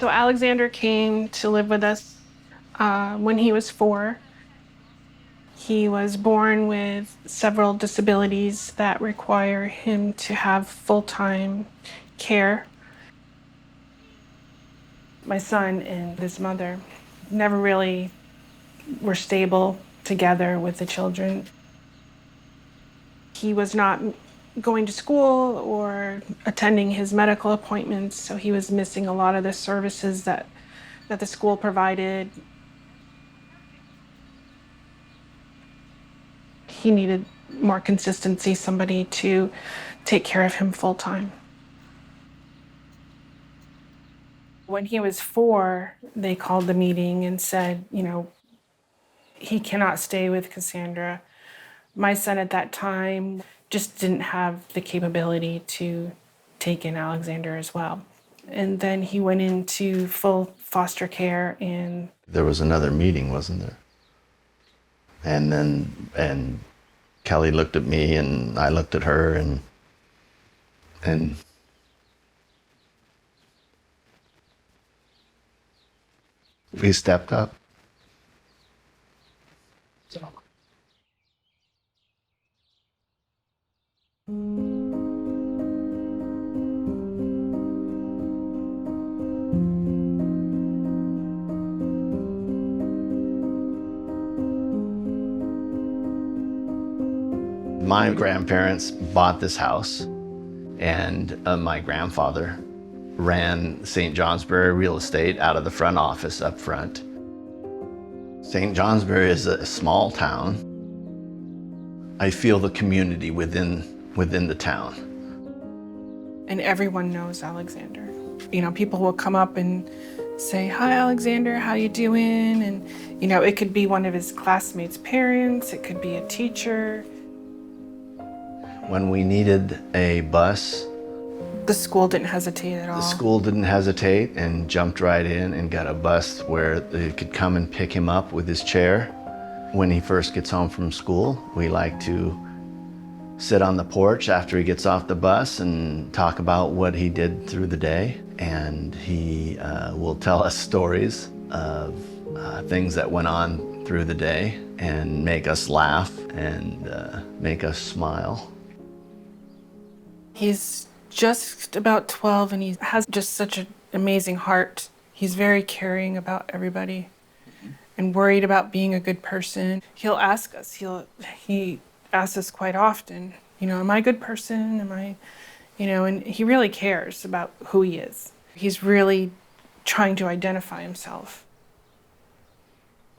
So Alexander came to live with us when he was 4. He was born with several disabilities that require him to have full-time care. My son and his mother never really were stable together with the children. He was not going to school or attending his medical appointments, so he was missing a lot of the services that the school provided. He needed more consistency, somebody to take care of him full time. When he was 4, they called the meeting and said, he cannot stay with Cassandra. My son at that time just didn't have the capability to take in Alexander as well. And then he went into full foster care. And there was another meeting, wasn't there? And Kelly looked at me and I looked at her and we stepped up. So. My grandparents bought this house, and my grandfather ran St. Johnsbury Real Estate out of the front office up front. St. Johnsbury is a small town. I feel the community within the town. And everyone knows Alexander. People will come up and say, "Hi, Alexander, how you doing?" And, it could be one of his classmates' parents, it could be a teacher. When we needed a bus, the school didn't hesitate at all. The school didn't hesitate and jumped right in and got a bus where they could come and pick him up with his chair. When he first gets home from school, we like to sit on the porch after he gets off the bus and talk about what he did through the day. And he will tell us stories of things that went on through the day and make us laugh and make us smile. He's just about 12 and he has just such an amazing heart. He's very caring about everybody and worried about being a good person. He'll ask us, he asks us quite often, am I a good person? Am I, and he really cares about who he is. He's really trying to identify himself.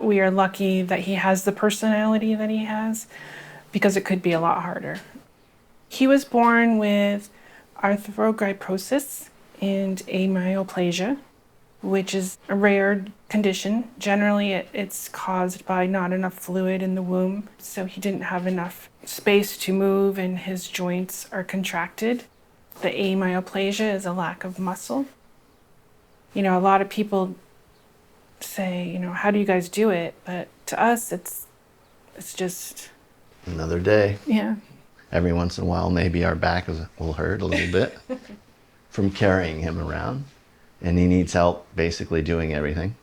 We are lucky that he has the personality that he has because it could be a lot harder. He was born with arthrogryposis and amyoplasia, which is a rare condition. Generally, it's caused by not enough fluid in the womb, so he didn't have enough space to move and his joints are contracted. The amyoplasia is a lack of muscle. A lot of people say, how do you guys do it? But to us, it's just another day. Yeah. Every once in a while, maybe our back will hurt a little bit from carrying him around. And he needs help basically doing everything,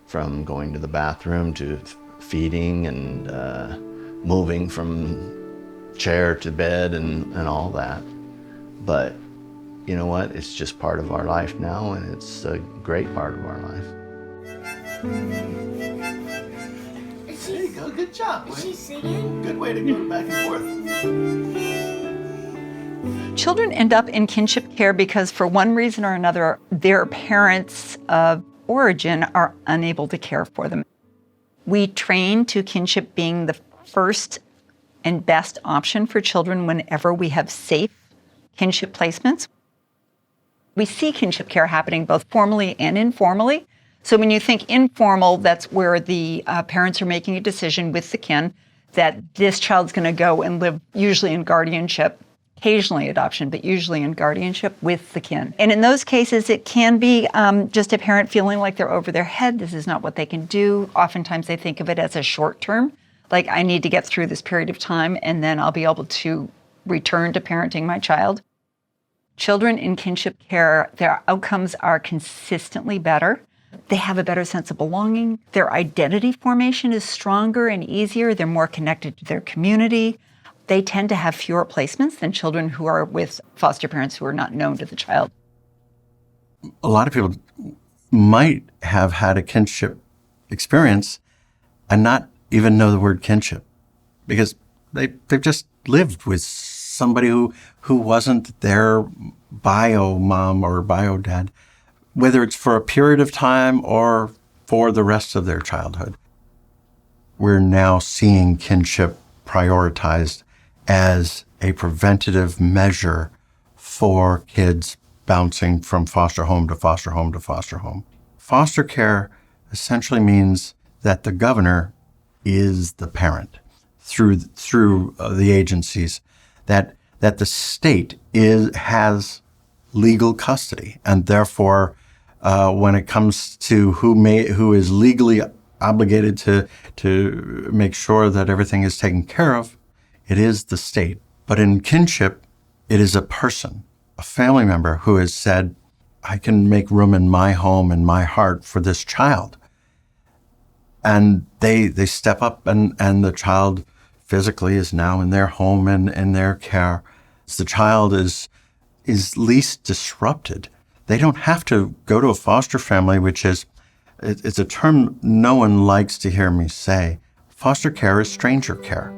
from going to the bathroom to feeding and moving from chair to bed and all that. But you know what? It's just part of our life now, and it's a great part of our life. There you go. Good job. Is she singing? Good way to go back and forth. Children end up in kinship care because for one reason or another, their parents of origin are unable to care for them. We train to kinship being the first and best option for children whenever we have safe kinship placements. We see kinship care happening both formally and informally. So when you think informal, that's where the parents are making a decision with the kin that this child's going to go and live usually in guardianship, occasionally adoption, but usually in guardianship with the kin. And in those cases, it can be just a parent feeling like they're over their head. This is not what they can do. Oftentimes they think of it as a short term, like I need to get through this period of time and then I'll be able to return to parenting my child. Children in kinship care, their outcomes are consistently better. They have a better sense of belonging. Their identity formation is stronger and easier. They're more connected to their community. They tend to have fewer placements than children who are with foster parents who are not known to the child. A lot of people might have had a kinship experience and not even know the word kinship because they've just lived with somebody who wasn't their bio mom or bio dad, whether it's for a period of time or for the rest of their childhood. We're now seeing kinship prioritized as a preventative measure for kids bouncing from foster home to foster home to foster home. Foster care essentially means that the governor is the parent through the agencies, that the state has legal custody, and therefore, when it comes to who is legally obligated to make sure that everything is taken care of, it is the state. But in kinship, it is a person, a family member who has said, I can make room in my home and my heart for this child. And they step up and the child physically is now in their home and in their care. The child is least disrupted. They don't have to go to a foster family, which is, it's a term no one likes to hear me say. Foster care is stranger care.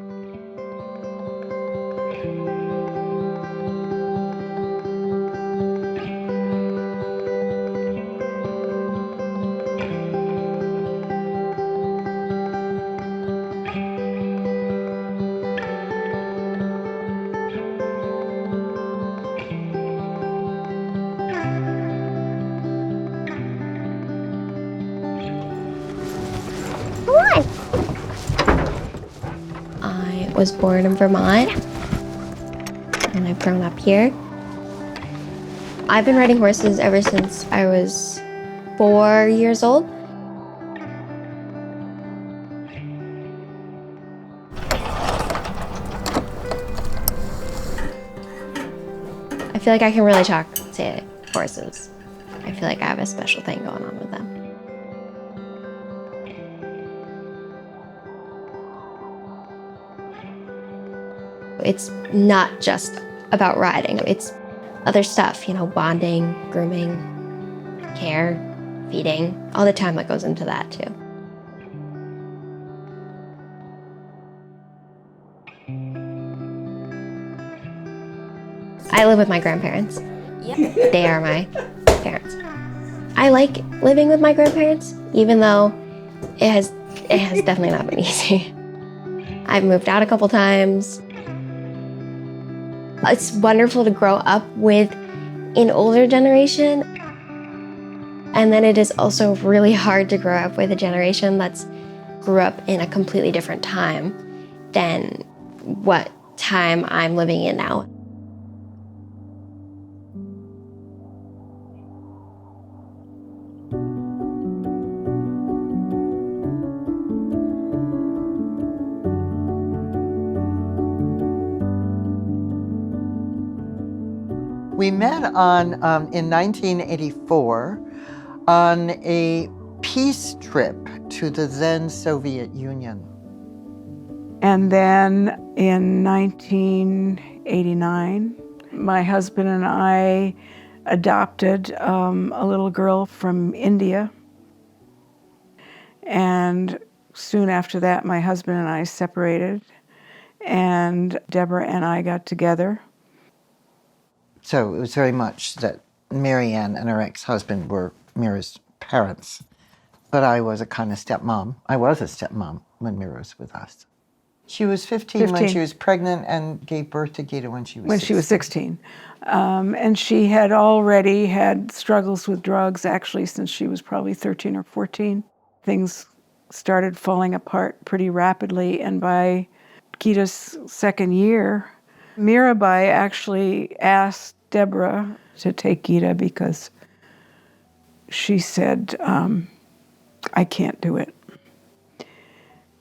I was born in Vermont, and I've grown up here. I've been riding horses ever since I was 4 years old. I feel like I can really talk to horses. I feel like I have a special thing going on with them. It's not just about riding. It's other stuff, bonding, grooming, care, feeding, all the time that goes into that too. I live with my grandparents. Yep. They are my parents. I like living with my grandparents, even though it has definitely not been easy. I've moved out a couple times. It's wonderful to grow up with an older generation. And then it is also really hard to grow up with a generation that's grew up in a completely different time than what time I'm living in now. We met in 1984 on a peace trip to the then Soviet Union. And then in 1989, my husband and I adopted a little girl from India. And soon after that, my husband and I separated, and Deborah and I got together. So it was very much that Marianne and her ex-husband were Mira's parents. But I was a kind of stepmom. I was a stepmom when Mira was with us. She was 15 when she was pregnant and gave birth to Gita when she was 16. When she was 16. And she had already had struggles with drugs, actually, since she was probably 13 or 14. Things started falling apart pretty rapidly, and by Gita's second year, Mirabai actually asked Deborah to take Gita because she said, I can't do it.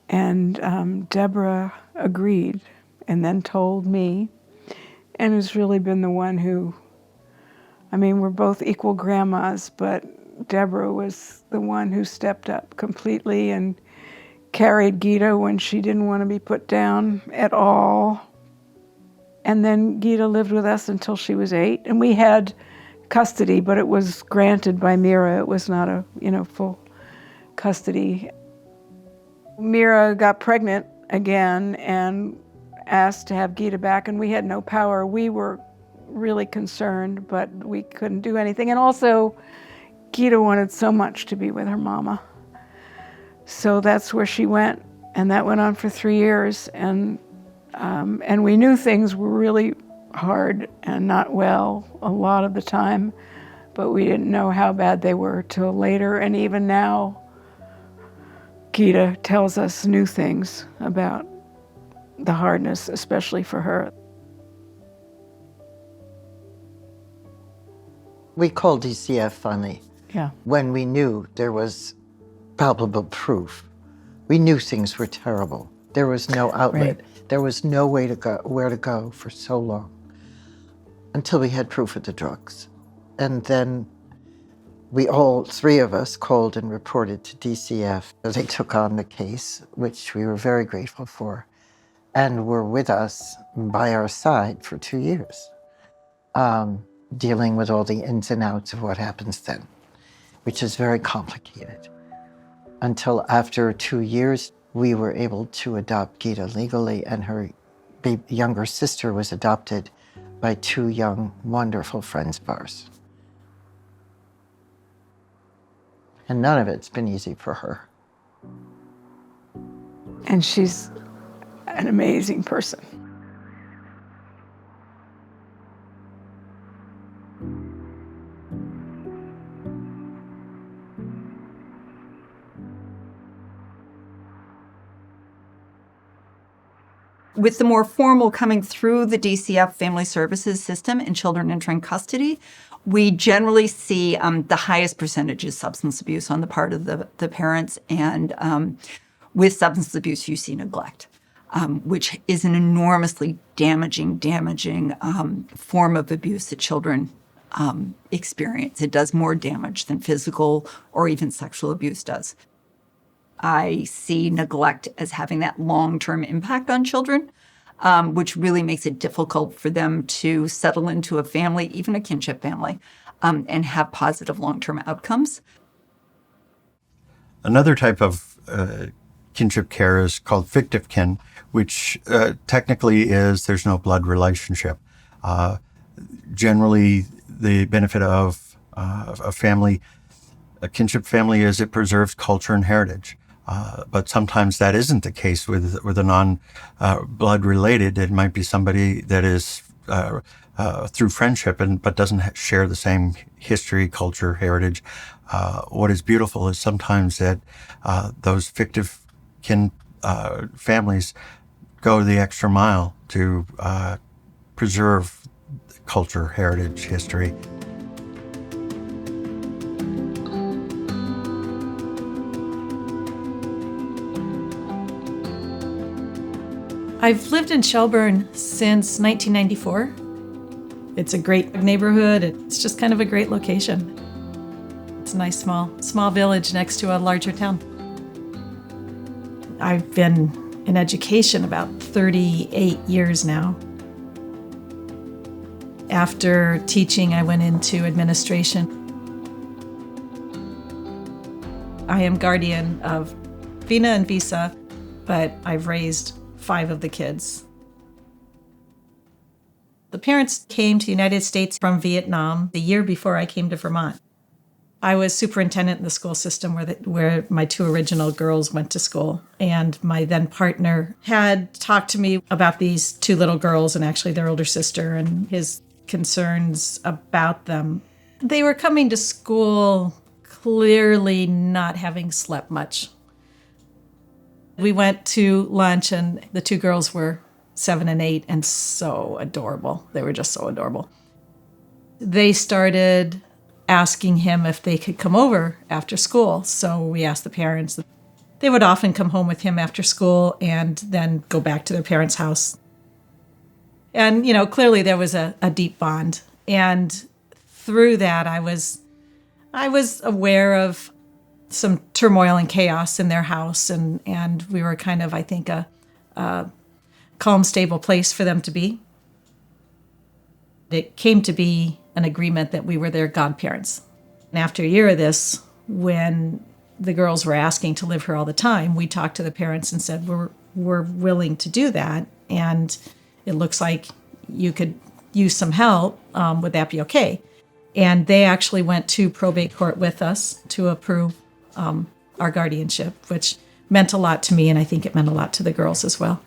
And Deborah agreed and then told me, and has really been the one who I mean, we're both equal grandmas, but Deborah was the one who stepped up completely and carried Gita when she didn't want to be put down at all. And then Gita lived with us until she was 8, and we had custody, but it was granted by Mira. It was not a, full custody. Mira got pregnant again and asked to have Gita back, and we had no power. We were really concerned, but we couldn't do anything. And also, Gita wanted so much to be with her mama. So that's where she went, and that went on for 3 years. And we knew things were really hard and not well a lot of the time, but we didn't know how bad they were till later. And even now, Gita tells us new things about the hardness, especially for her. We called DCF finally when we knew there was palpable proof. We knew things were terrible. There was no outlet. Right. There was no way to go, where to go for so long until we had proof of the drugs. And then we all, 3 of us, called and reported to DCF. They took on the case, which we were very grateful for, and were with us by our side for 2 years, dealing with all the ins and outs of what happens then, which is very complicated. Until after 2 years, we were able to adopt Gita legally, and her younger sister was adopted by 2 young, wonderful friends of ours. And none of it's been easy for her. And she's an amazing person. With the more formal coming through the DCF family services system in children entering custody, we generally see the highest percentages substance abuse on the part of the parents. And with substance abuse, you see neglect, which is an enormously damaging form of abuse that children experience. It does more damage than physical or even sexual abuse does. I see neglect as having that long-term impact on children, which really makes it difficult for them to settle into a family, even a kinship family, and have positive long-term outcomes. Another type of kinship care is called fictive kin, which technically is there's no blood relationship. Generally, the benefit of a family, a kinship family, is it preserves culture and heritage. But sometimes that isn't the case with a non-blood related. It might be somebody that is through friendship but doesn't share the same history, culture, heritage. What is beautiful is sometimes that those fictive kin families go the extra mile to preserve culture, heritage, history. I've lived in Shelburne since 1994. It's a great neighborhood. It's just kind of a great location. It's a nice small village next to a larger town. I've been in education about 38 years now. After teaching, I went into administration. I am guardian of Vina and Visa, but I've raised 5 of the kids. The parents came to the United States from Vietnam the year before I came to Vermont. I was superintendent in the school system where my 2 original girls went to school. And my then partner had talked to me about these 2 little girls and actually their older sister and his concerns about them. They were coming to school clearly not having slept much. We went to lunch and the 2 girls were 7 and 8 and so adorable. They were just so adorable. They started asking him if they could come over after school. So we asked the parents. They would often come home with him after school and then go back to their parents' house. And, clearly there was a deep bond. And through that, I was aware of some turmoil and chaos in their house, and we were kind of, I think, a calm, stable place for them to be. It came to be an agreement that we were their godparents. And after a year of this, when the girls were asking to live here all the time, we talked to the parents and said, we're willing to do that, and it looks like you could use some help. Would that be okay? And they actually went to probate court with us to approve our guardianship, which meant a lot to me, and I think it meant a lot to the girls as well.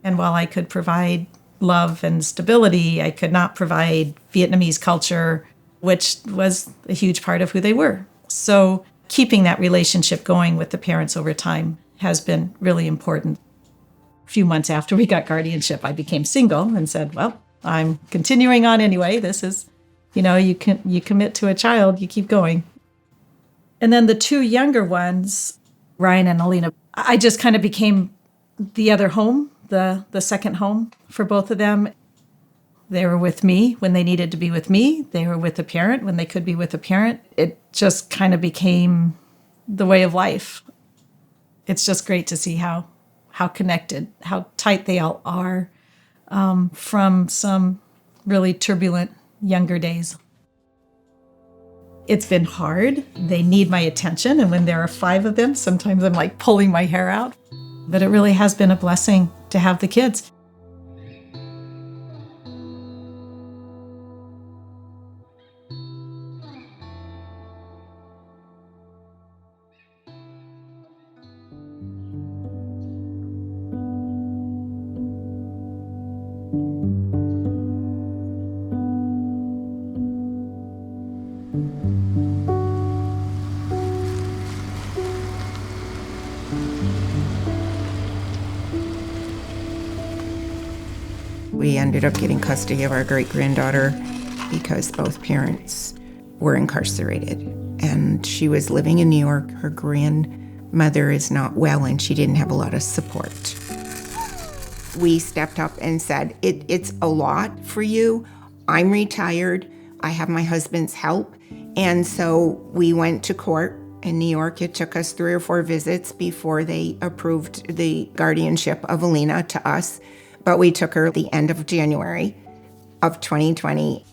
And while I could provide love and stability, I could not provide Vietnamese culture, which was a huge part of who they were. So keeping that relationship going with the parents over time has been really important. A few months after we got guardianship, I became single and said, well, I'm continuing on anyway. This is, you commit to a child, you keep going. And then the two younger ones, Ryan and Alina, I just kind of became the other home, the second home for both of them. They were with me when they needed to be with me. They were with a parent when they could be with a parent. It just kind of became the way of life. It's just great to see how connected, how tight they all are from some really turbulent younger days. It's been hard. They need my attention. And when there are 5 of them, sometimes I'm like pulling my hair out. But it really has been a blessing to have the kids. We ended up getting custody of our great-granddaughter because both parents were incarcerated. And she was living in New York. Her grandmother is not well, and she didn't have a lot of support. We stepped up and said, it's a lot for you. I'm retired. I have my husband's help. And so we went to court in New York. It took us 3 or 4 visits before they approved the guardianship of Alina to us. But we took her at the end of January of 2020.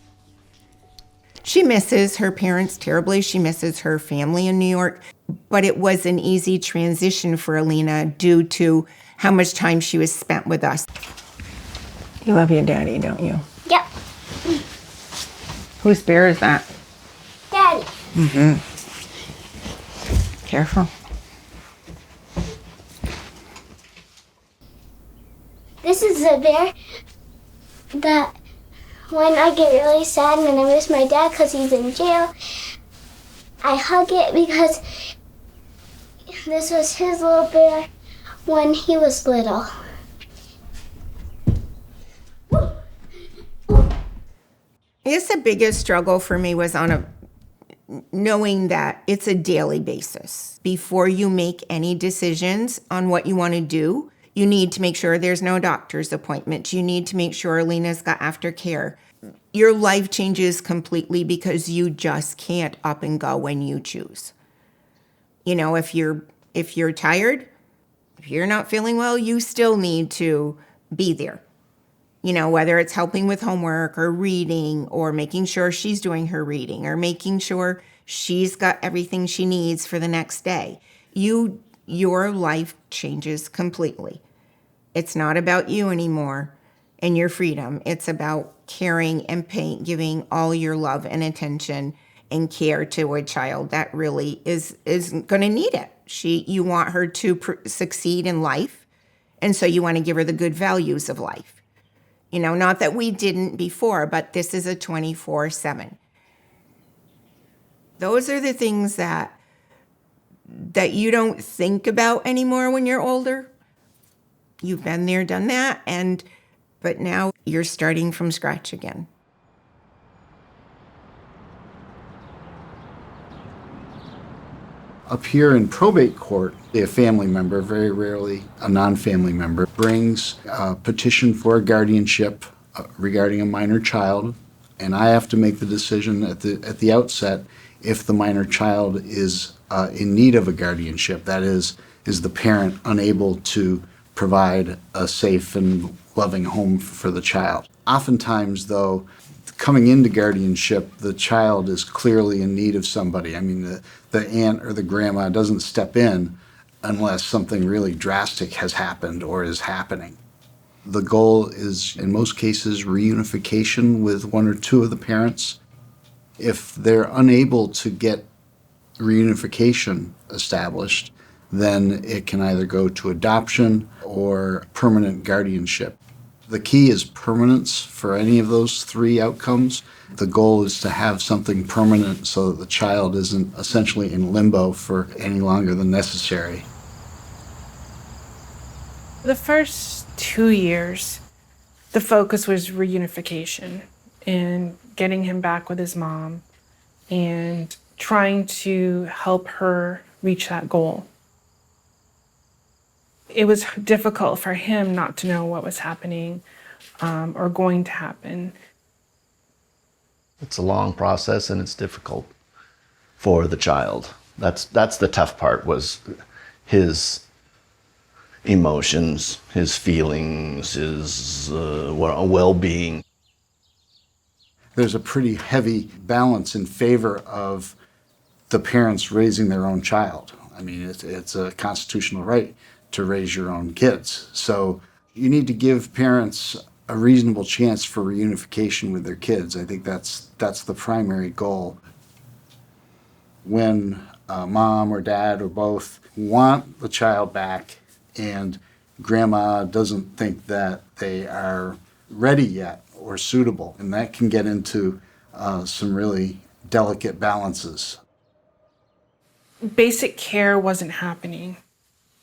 She misses her parents terribly. She misses her family in New York. But it was an easy transition for Alina due to how much time she was spent with us. You love your daddy, don't you? Yep. Whose bear is that? Daddy. Mm-hmm. Careful. This is a bear that when I get really sad and I miss my dad because he's in jail, I hug it because this was his little bear when he was little. I guess the biggest struggle for me was knowing that it's a daily basis. Before you make any decisions on what you want to do, you need to make sure there's no doctor's appointment. You need to make sure Alina's got aftercare. Your life changes completely because you just can't up and go when you choose. If you're tired, if you're not feeling well, you still need to be there. Whether it's helping with homework or reading or making sure she's doing her reading or making sure she's got everything she needs for the next day. Your life changes completely. It's not about you anymore and your freedom. It's about caring and giving all your love and attention and care to a child that really is going to need it. You want her to succeed in life, and so you want to give her the good values of life. Not that we didn't before, but this is a 24/7. Those are the things that you don't think about anymore when you're older. You've been there, done that, but now you're starting from scratch again. Up here in probate court, a family member, very rarely a non-family member, brings a petition for a guardianship regarding a minor child, And I have to make the decision at the outset if the minor child is in need of a guardianship. That is the parent unable to provide a safe and loving home for the child. Oftentimes, though, coming into guardianship, the child is clearly in need of somebody. I mean, the aunt or the grandma doesn't step in unless something really drastic has happened or is happening. The goal is, in most cases, reunification with one or two of the parents. If they're unable to get reunification established, then it can either go to adoption or permanent guardianship. The key is permanence for any of those three outcomes. The goal is to have something permanent so that the child isn't essentially in limbo for any longer than necessary. The first 2 years, the focus was reunification and getting him back with his mom and trying to help her reach that goal. It was difficult for him not to know what was happening or going to happen. It's a long process and it's difficult for the child. That's the tough part, was his emotions, his feelings, his well-being. There's a pretty heavy balance in favor of the parents raising their own child. I mean, it's a constitutional right to raise your own kids. So you need to give parents a reasonable chance for reunification with their kids. I think that's the primary goal. When mom or dad or both want the child back and grandma doesn't think that they are ready yet or suitable, and that can get into some really delicate balances. Basic care wasn't happening.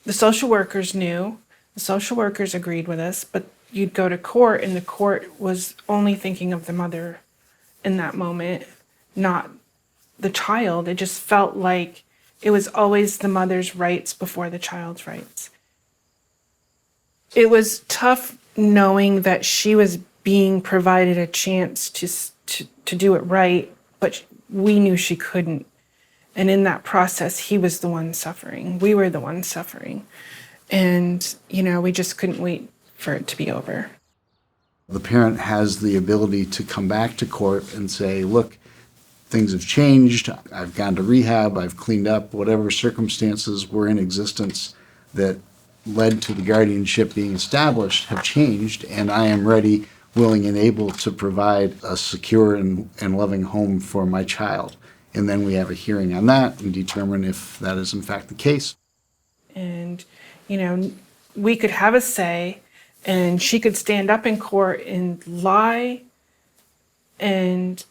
The social workers knew, the social workers agreed with us, but you'd go to court and the court was only thinking of the mother in that moment, not the child. It just felt like it was always the mother's rights before the child's rights. It was tough knowing that she was being provided a chance to do it right, but we knew she couldn't. And in that process, he was the one suffering. We were the ones suffering. And, we just couldn't wait for it to be over. The parent has the ability to come back to court and say, look, things have changed. I've gone to rehab. I've cleaned up. Whatever circumstances were in existence that led to the guardianship being established have changed, and I am ready, willing, and able to provide a secure and loving home for my child. And then we have a hearing on that and determine if that is in fact the case. And, we could have a say, and she could stand up in court and lie and,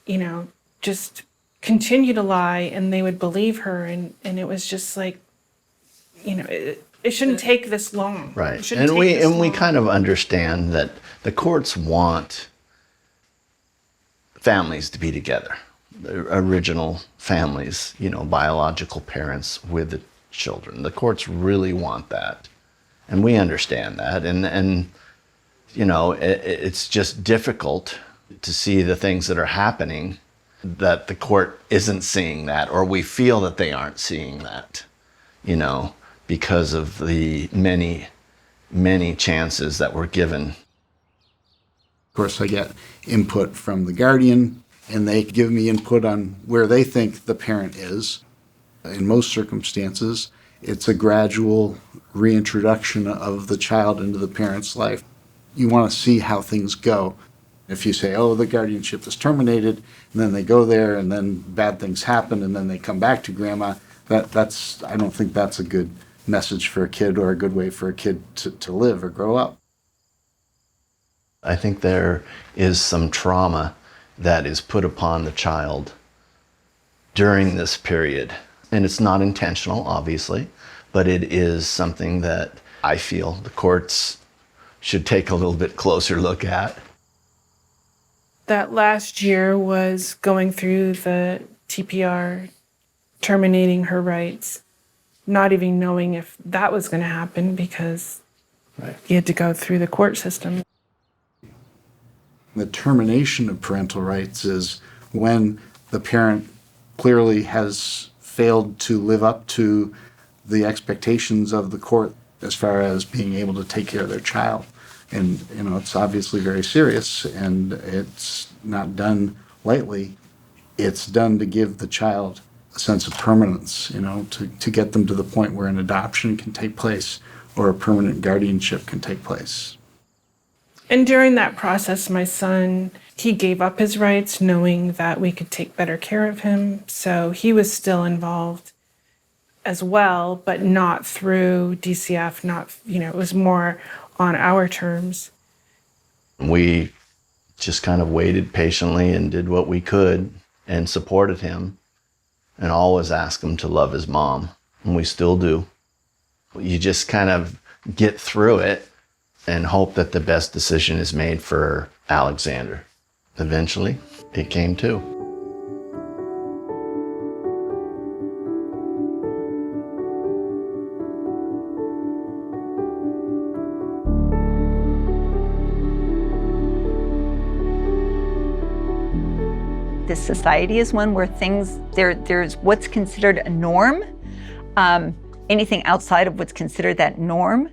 just continue to lie, and they would believe her. And it was just like, it shouldn't take this long. Right. And we kind of understand that the courts want families to be together. The original families, biological parents with the children. The courts really want that. And we understand that. And it's just difficult to see the things that are happening that the court isn't seeing that, or we feel that they aren't seeing that, because of the many, many chances that were given. Of course, I get input from the guardian, and they give me input on where they think the parent is. In most circumstances, it's a gradual reintroduction of the child into the parent's life. You want to see how things go. If you say, oh, the guardianship is terminated, and then they go there, and then bad things happen, and then they come back to grandma, I don't think that's a good message for a kid or a good way for a kid to live or grow up. I think there is some trauma that is put upon the child during this period. And it's not intentional, obviously, but it is something that I feel the courts should take a little bit closer look at. That last year was going through the TPR, terminating her rights, not even knowing if that was going to happen because you had to go through the court system. The termination of parental rights is when the parent clearly has failed to live up to the expectations of the court as far as being able to take care of their child. And, it's obviously very serious, and it's not done lightly. It's done to give the child a sense of permanence, to get them to the point where an adoption can take place or a permanent guardianship can take place. And during that process, my son, he gave up his rights knowing that we could take better care of him. So he was still involved as well, but not through DCF, it was more on our terms. We just kind of waited patiently and did what we could and supported him and always asked him to love his mom. And we still do. You just kind of get through it and hope that the best decision is made for Alexander. Eventually, it came too. This society is one where there's what's considered a norm. Anything outside of what's considered that norm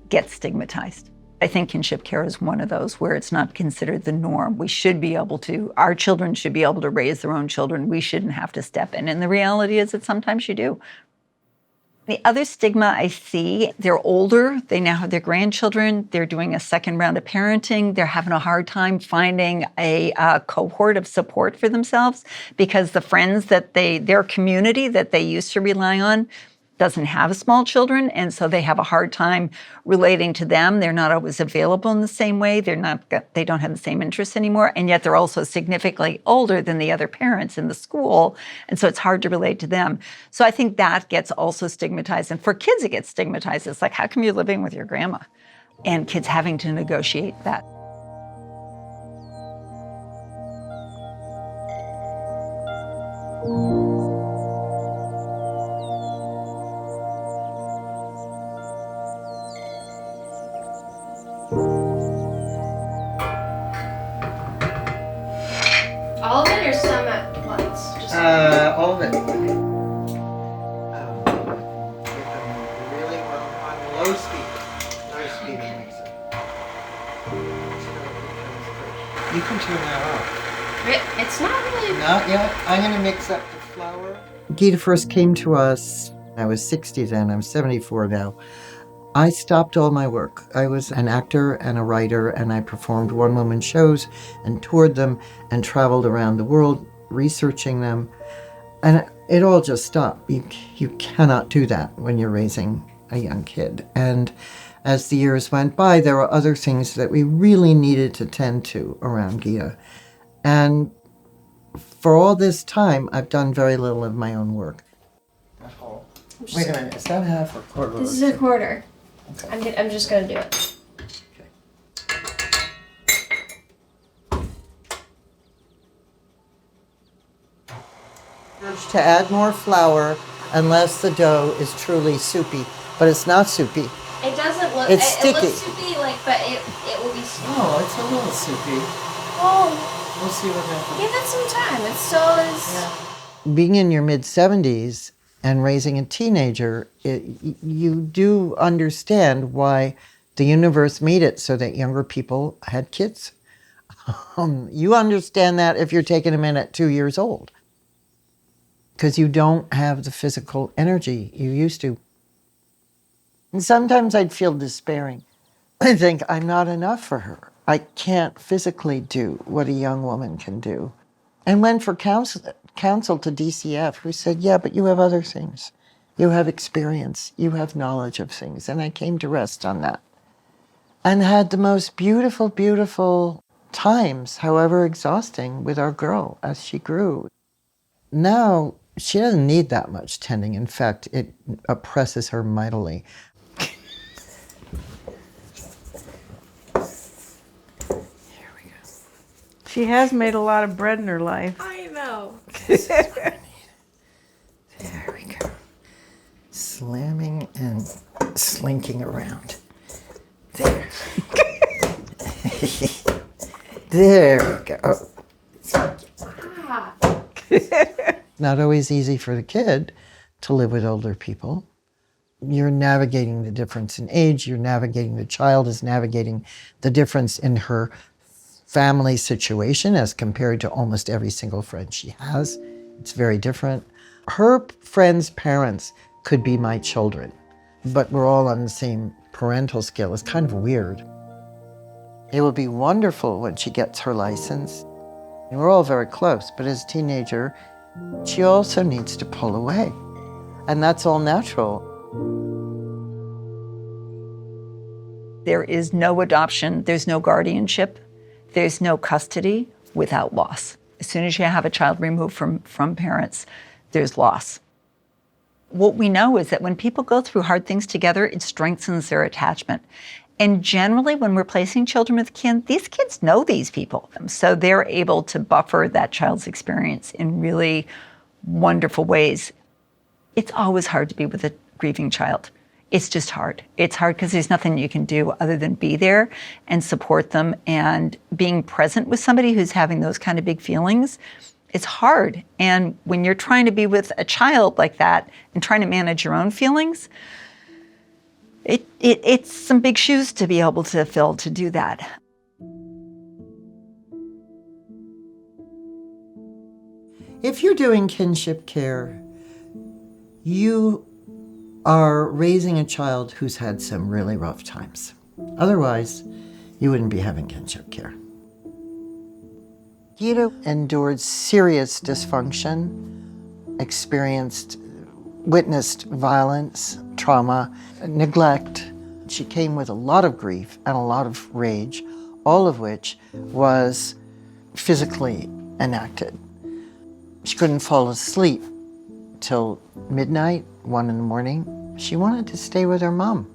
gets stigmatized. I think kinship care is one of those where it's not considered the norm. Our children should be able to raise their own children. We shouldn't have to step in. And the reality is that sometimes you do. The other stigma I see, they're older, they now have their grandchildren, they're doing a second round of parenting, they're having a hard time finding a cohort of support for themselves because the friends their community that they used to rely on doesn't have small children, and so they have a hard time relating to them. They're not always available in the same way. They don't have the same interests anymore, and yet they're also significantly older than the other parents in the school, and so it's hard to relate to them. So I think that gets also stigmatized, and for kids it gets stigmatized. It's like, how come you're living with your grandma? And kids having to negotiate that. All of it or some at once? Just All of it. Get them really well on low speed. Low speed makes it. You can turn that off. it's not really. Not yet. I'm going to mix up the flour. Gita first came to us. I was 60 then. I'm 74 now. I stopped all my work. I was an actor and a writer, and I performed one-woman shows and toured them and traveled around the world researching them. And it all just stopped. You cannot do that when you're raising a young kid. And as the years went by, there were other things that we really needed to tend to around Gita. And for all this time, I've done very little of my own work. Wait a minute, is that half or quarter? This is a quarter. Okay. I'm just gonna do it. To add more flour unless the dough is truly soupy, but it's not soupy. It doesn't look. It's sticky. It looks soupy, but it will be soupy. Oh, it's a little soupy. Oh, We'll see what happens. give it some time. It still is. Being in your mid-70s and raising a teenager, you do understand why the universe made it so that younger people had kids. You understand that if you're taking them in at 2 years old, because you don't have the physical energy you used to. And sometimes I'd feel despairing. I think I'm not enough for her. I can't physically do what a young woman can do. And went for counsel to DCF, who said, yeah, but you have other things. You have experience. You have knowledge of things. And I came to rest on that. And had the most beautiful, beautiful times, however exhausting, with our girl as she grew. Now, she doesn't need that much tending. In fact, it oppresses her mightily. She has made a lot of bread in her life. I know. There we go. Slamming and slinking around. There. There we go. Not always easy for the kid to live with older people. You're navigating the difference in age, the child is navigating the difference in her family situation as compared to almost every single friend she has. It's very different. Her friends' parents could be my children, but we're all on the same parental scale. It's kind of weird. It will be wonderful when she gets her license. We're all very close, but as a teenager, she also needs to pull away. And that's all natural. There is no adoption, there's no guardianship, there's no custody without loss. As soon as you have a child removed from parents, there's loss. What we know is that when people go through hard things together, it strengthens their attachment. And generally, when we're placing children with kin, these kids know these people. So they're able to buffer that child's experience in really wonderful ways. It's always hard to be with a grieving child. It's just hard. It's hard because there's nothing you can do other than be there and support them. And being present with somebody who's having those kind of big feelings, it's hard. And when you're trying to be with a child like that and trying to manage your own feelings, it's some big shoes to be able to fill to do that. If you're doing kinship care, you are raising a child who's had some really rough times. Otherwise, you wouldn't be having kinship care. Guido endured serious dysfunction, witnessed violence, trauma, neglect. She came with a lot of grief and a lot of rage, all of which was physically enacted. She couldn't fall asleep till midnight, 1 in the morning. She wanted to stay with her mom.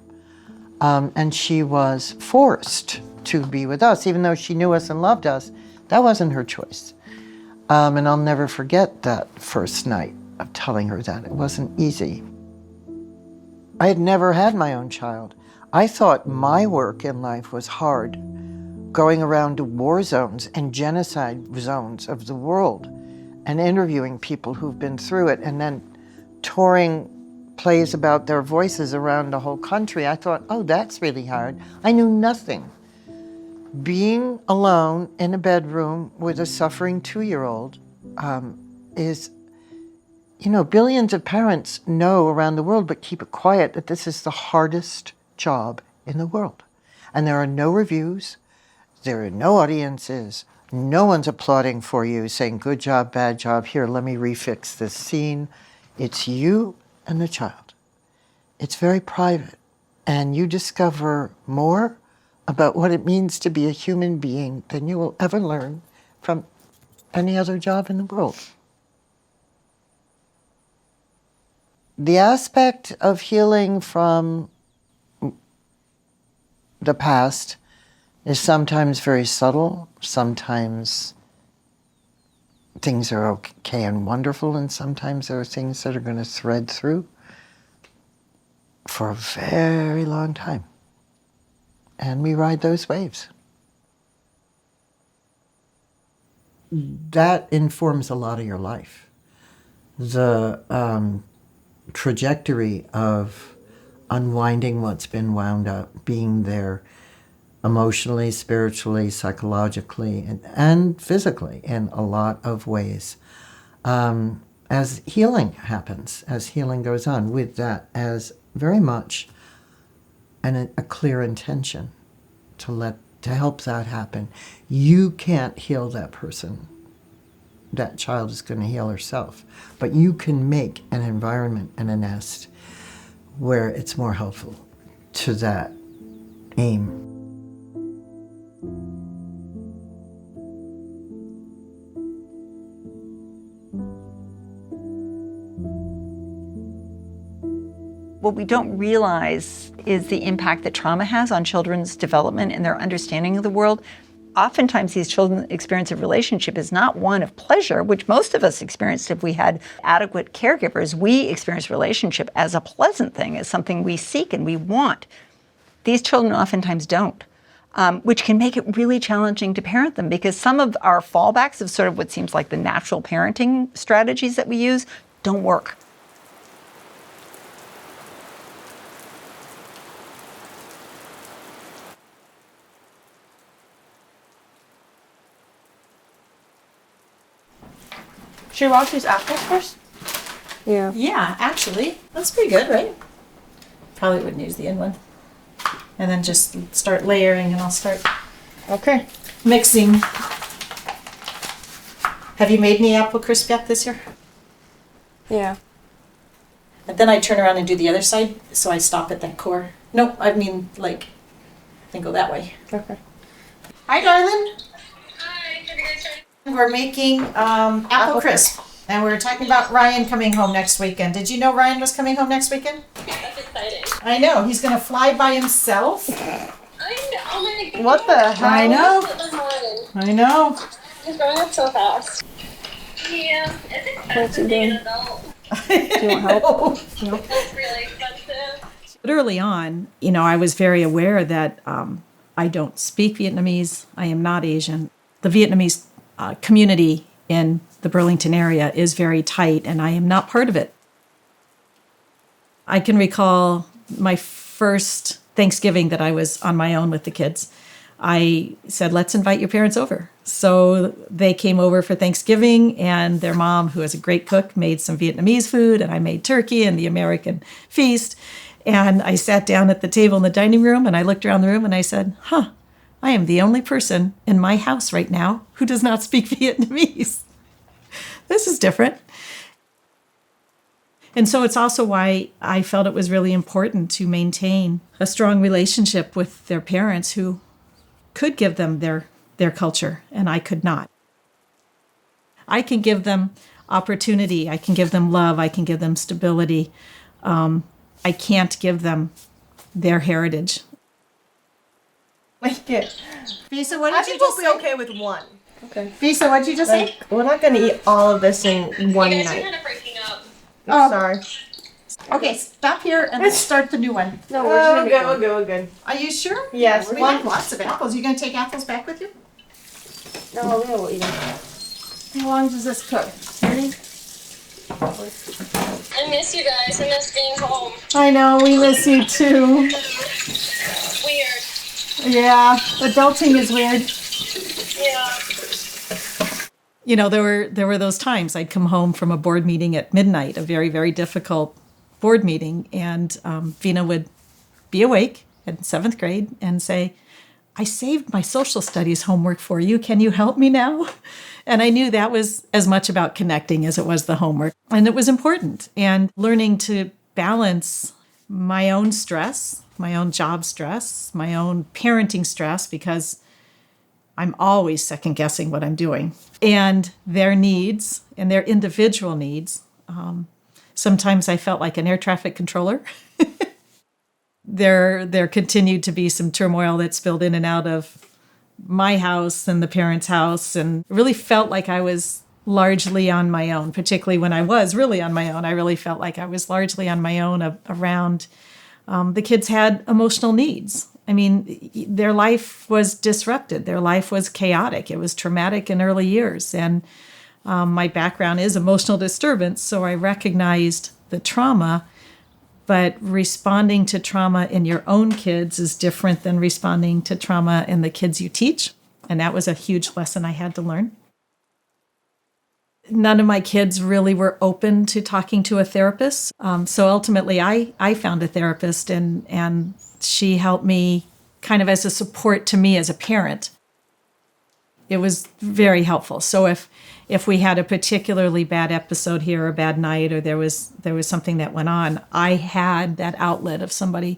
And she was forced to be with us, even though she knew us and loved us. That wasn't her choice. And I'll never forget that first night of telling her that. It wasn't easy. I had never had my own child. I thought my work in life was hard, going around to war zones and genocide zones of the world and interviewing people who've been through it and then touring plays about their voices around the whole country. I thought, oh, that's really hard. I knew nothing. Being alone in a bedroom with a suffering 2-year-old is, billions of parents know around the world but keep it quiet that this is the hardest job in the world. And there are no reviews, there are no audiences, no one's applauding for you, saying, good job, bad job, here, let me refix this scene. It's you and the child. It's very private. And you discover more about what it means to be a human being than you will ever learn from any other job in the world. The aspect of healing from the past is sometimes very subtle, sometimes things are okay and wonderful, and sometimes there are things that are going to thread through for a very long time. And we ride those waves. That informs a lot of your life. The trajectory of unwinding what's been wound up, being there emotionally, spiritually, psychologically, and physically in a lot of ways. As healing happens, as healing goes on, with that as very much a clear intention to help that happen. You can't heal that person. That child is going to heal herself. But you can make an environment and a nest where it's more helpful to that aim. What we don't realize is the impact that trauma has on children's development and their understanding of the world. Oftentimes, these children's experience of relationship is not one of pleasure, which most of us experienced if we had adequate caregivers. We experience relationship as a pleasant thing, as something we seek and we want. These children oftentimes don't. which can make it really challenging to parent them because some of our fallbacks of sort of what seems like the natural parenting strategies that we use don't work. Should we wash these apples first? Yeah. Yeah, actually, that's pretty good, right? Probably wouldn't use the end one. And then just start layering and I'll start Okay. mixing. Have you made any apple crisp yet this year? Yeah. But then I turn around and do the other side, so I stop at that core. No, I mean, like, then go that way. Okay. Hi, darling. We're making apple crisp. And we're talking about Ryan coming home next weekend. Did you know Ryan was coming home next weekend? That's exciting. I know. He's going to fly by himself. I know. Oh my god. What the hell? I know. This morning. I know. He's growing up so fast. Yeah, it's expensive being an adult. Do you want help? It's really expensive. But early on, you know, I was very aware that I don't speak Vietnamese. I am not Asian. The Vietnamese community in the Burlington area is very tight, and I am not part of it. I can recall my first Thanksgiving that I was on my own with the kids. I said, let's invite your parents over. So they came over for Thanksgiving, and their mom, who is a great cook, made some Vietnamese food, and I made turkey and the American feast. And I sat down at the table in the dining room, and I looked around the room, and I said, I am the only person in my house right now who does not speak Vietnamese. This is different. And so it's also why I felt it was really important to maintain a strong relationship with their parents who could give them their culture, and I could not. I can give them opportunity. I can give them love. I can give them stability. I can't give them their heritage. Like it. Visa, what I did you think we'll just be say? okay with one. Okay. Visa, what did you just say? Like, we're not gonna eat all of this in one You guys are night. kind of breaking up. I'm sorry. Okay, stop here and let's start the new one. No, we're just gonna We're good. We're good. Are you sure? Yes. We have lots of apples. You gonna take apples back with you? No, we will eat them. How long does this cook? 30? I miss you guys. I miss being home. I know, we miss you too. Weird. Yeah, adulting is weird. Yeah. You know, there were those times I'd come home from a board meeting at midnight, a very, very difficult board meeting, and Vina would be awake in 7th grade and say, I saved my social studies homework for you. Can you help me now? And I knew that was as much about connecting as it was the homework. And it was important. And learning to balance my own stress, my own job stress, my own parenting stress, because I'm always second guessing what I'm doing, and their needs and their individual needs. Sometimes I felt like an air traffic controller. There continued to be some turmoil that spilled in and out of my house and the parents' house, and really felt like I was largely on my own, particularly when I was really on my own. I really felt like I was largely on my own around the kids had emotional needs. I mean, their life was disrupted. Their life was chaotic. It was traumatic in early years. And my background is emotional disturbance, so I recognized the trauma. But responding to trauma in your own kids is different than responding to trauma in the kids you teach. And that was a huge lesson I had to learn. None of my kids really were open to talking to a therapist. So ultimately, I found a therapist, and she helped me kind of as a support to me as a parent. It was very helpful. So if we had a particularly bad episode here, or a bad night, or there was something that went on, I had that outlet of somebody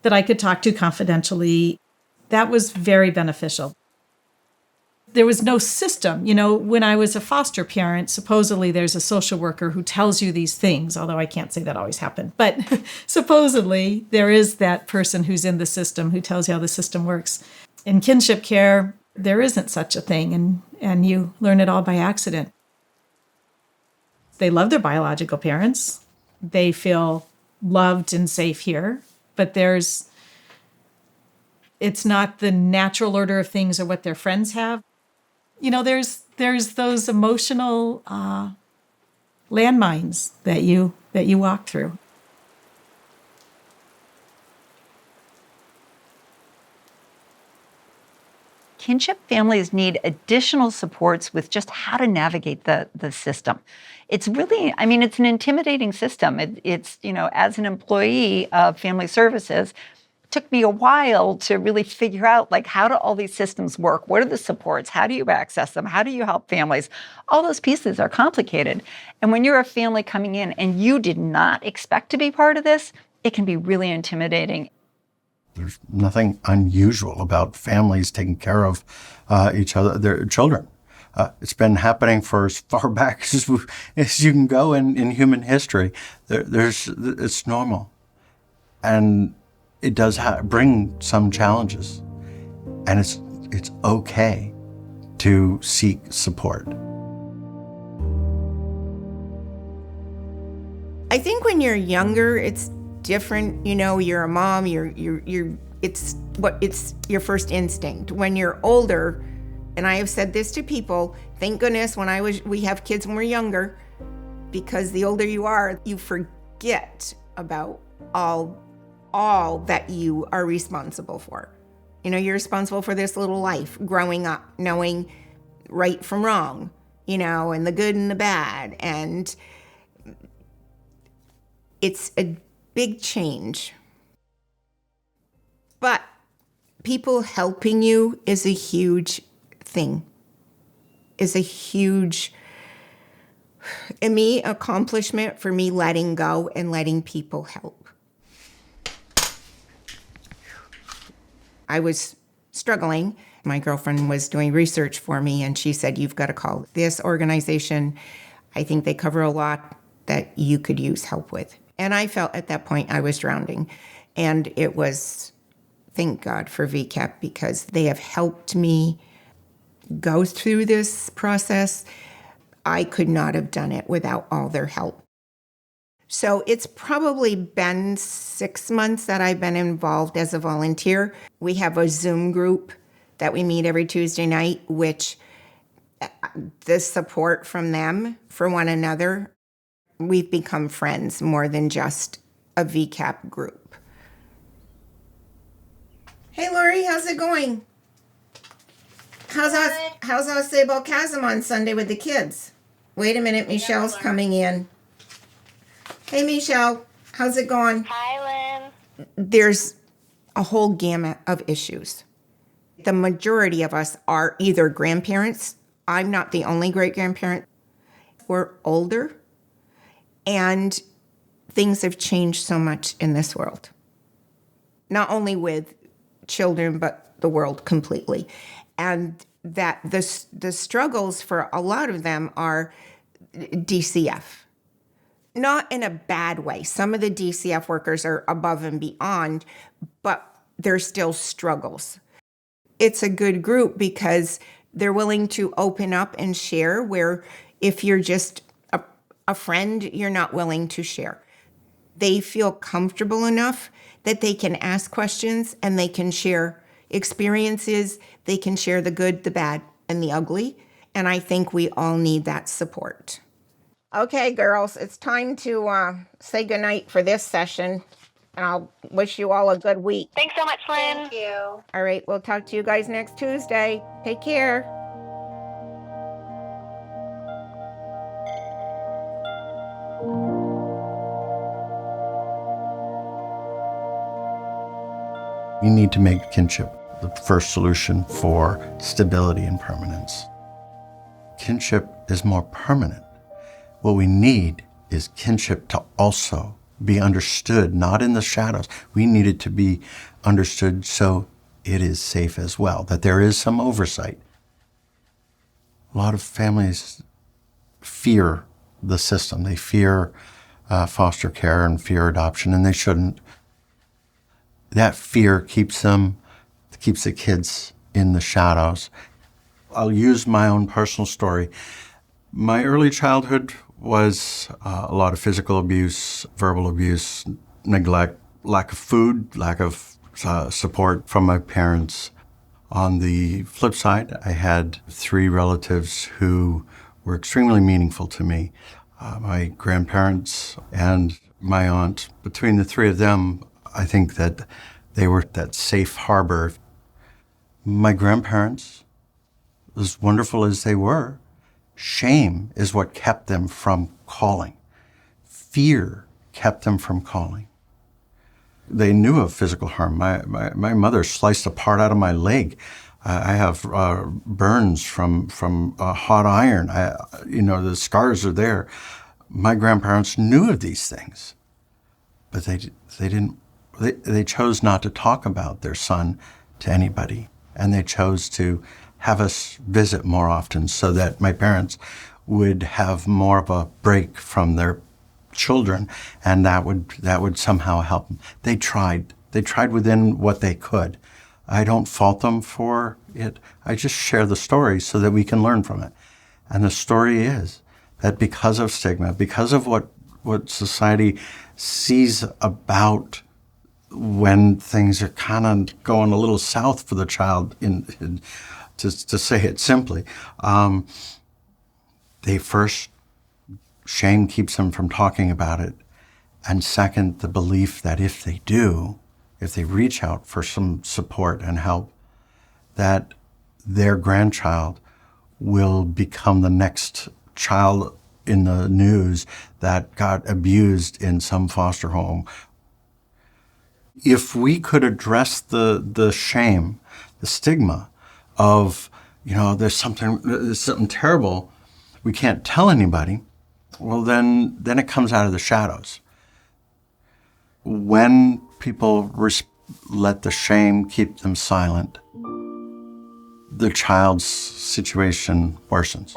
that I could talk to confidentially. That was very beneficial. There was no system. You know, when I was a foster parent, supposedly there's a social worker who tells you these things, although I can't say that always happened. But supposedly there is that person who's in the system who tells you how the system works. In kinship care, there isn't such a thing, and you learn it all by accident. They love their biological parents. They feel loved and safe here, but there's It's not the natural order of things or what their friends have. You know, there's those emotional landmines that you walk through. Kinship families need additional supports with just how to navigate the system. It's really, I mean, it's an intimidating system. It's, you know, as an employee of family services, it took me a while to really figure out, like, how do all these systems work? What are the supports? How do you access them? How do you help families? All those pieces are complicated. And when you're a family coming in and you did not expect to be part of this, it can be really intimidating. There's nothing unusual about families taking care of each other, their children. It's been happening for as far back as you can go in human history. It's normal. And it does bring some challenges. And it's okay to seek support. I think when you're younger, it's different. You know, you're a mom, it's your first instinct. When you're older, and I have said this to people, thank goodness we have kids when we're younger, because the older you are, you forget about all that you are responsible for. You know, you're responsible for this little life, growing up, knowing right from wrong, you know, and the good and the bad. And it's a big change. But people helping you is a huge thing, is a huge, accomplishment for me, letting go and letting people help. I was struggling. My girlfriend was doing research for me, and she said, you've got to call this organization. I think they cover a lot that you could use help with. And I felt at that point I was drowning. And it was, thank God for VCAP, because they have helped me go through this process. I could not have done it without all their help. So it's probably been 6 months that I've been involved as a volunteer. We have a Zoom group that we meet every Tuesday night, which the support from them for one another, we've become friends more than just a VCAP group. Hey, Lori, how's it going? How's us Sable Chasm on Sunday with the kids? Wait a minute, Michelle's coming in. Hey, Michelle, how's it going? Hi, Lynn. There's a whole gamut of issues. The majority of us are either grandparents. I'm not the only great-grandparent. We're older, and things have changed so much in this world. Not only with children, but the world completely. And that the struggles for a lot of them are DCF. Not in a bad way. Some of the DCF workers are above and beyond, but there's still struggles. It's a good group because they're willing to open up and share, where if you're just a friend, you're not willing to share. They feel comfortable enough that they can ask questions and they can share experiences. They can share the good, the bad, and the ugly. And I think we all need that support. Okay, girls, it's time to say goodnight for this session. And I'll wish you all a good week. Thanks so much, Lynn. Thank you. All right, we'll talk to you guys next Tuesday. Take care. We need to make kinship the first solution for stability and permanence. Kinship is more permanent. What we need is kinship to also be understood, not in the shadows. We need it to be understood so it is safe as well, that there is some oversight. A lot of families fear the system. They fear foster care and fear adoption, and they shouldn't. That fear keeps the kids in the shadows. I'll use my own personal story. My early childhood was a lot of physical abuse, verbal abuse, neglect, lack of food, lack of support from my parents. On the flip side, I had 3 relatives who were extremely meaningful to me. My grandparents and my aunt. Between the 3 of them, I think that they were that safe harbor. My grandparents, as wonderful as they were, shame is what kept them from calling. Fear kept them from calling. They knew of physical harm. My mother sliced a part out of my leg. I have burns from hot iron. The scars are there. My grandparents knew of these things, but they didn't. They chose not to talk about their son to anybody, and they chose to have us visit more often so that my parents would have more of a break from their children, and that would somehow help them. They tried within what they could. I don't fault them for it. I just share the story so that we can learn from it. And the story is that because of stigma, because of what society sees about when things are kind of going a little south for the child, to say it simply, they first, shame keeps them from talking about it. And second, the belief that if they reach out for some support and help, that their grandchild will become the next child in the news that got abused in some foster home. If we could address the shame, the stigma of, there's something terrible, we can't tell anybody, well, then it comes out of the shadows. When people let the shame keep them silent, the child's situation worsens.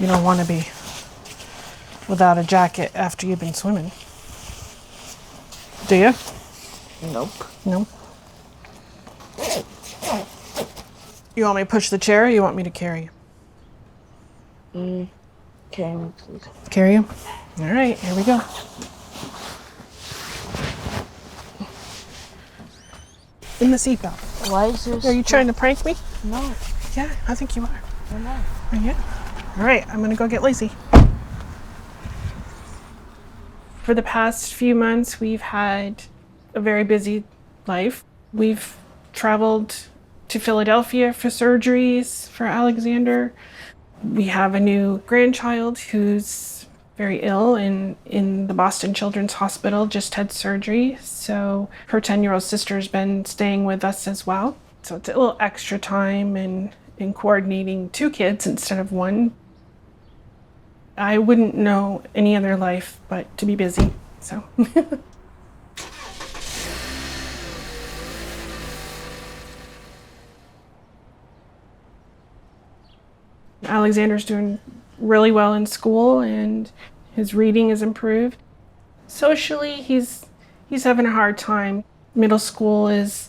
You don't want to be without a jacket after you've been swimming. Do you? Nope. No. You want me to push the chair or you want me to carry you? Carry me, please. Carry you? All right, here we go. In the seatbelt. Why is this? Are you trying to prank me? No. Yeah, I think you are. I'm not. Yeah. All right, I'm gonna go get Lacey. For the past few months, we've had a very busy life. We've traveled to Philadelphia for surgeries for Alexander. We have a new grandchild who's very ill and in the Boston Children's Hospital, just had surgery. So her 10-year-old sister's been staying with us as well. So it's a little extra time in coordinating 2 kids instead of 1. I wouldn't know any other life but to be busy, so. Alexander's doing really well in school and his reading is improved. Socially, he's having a hard time. Middle school is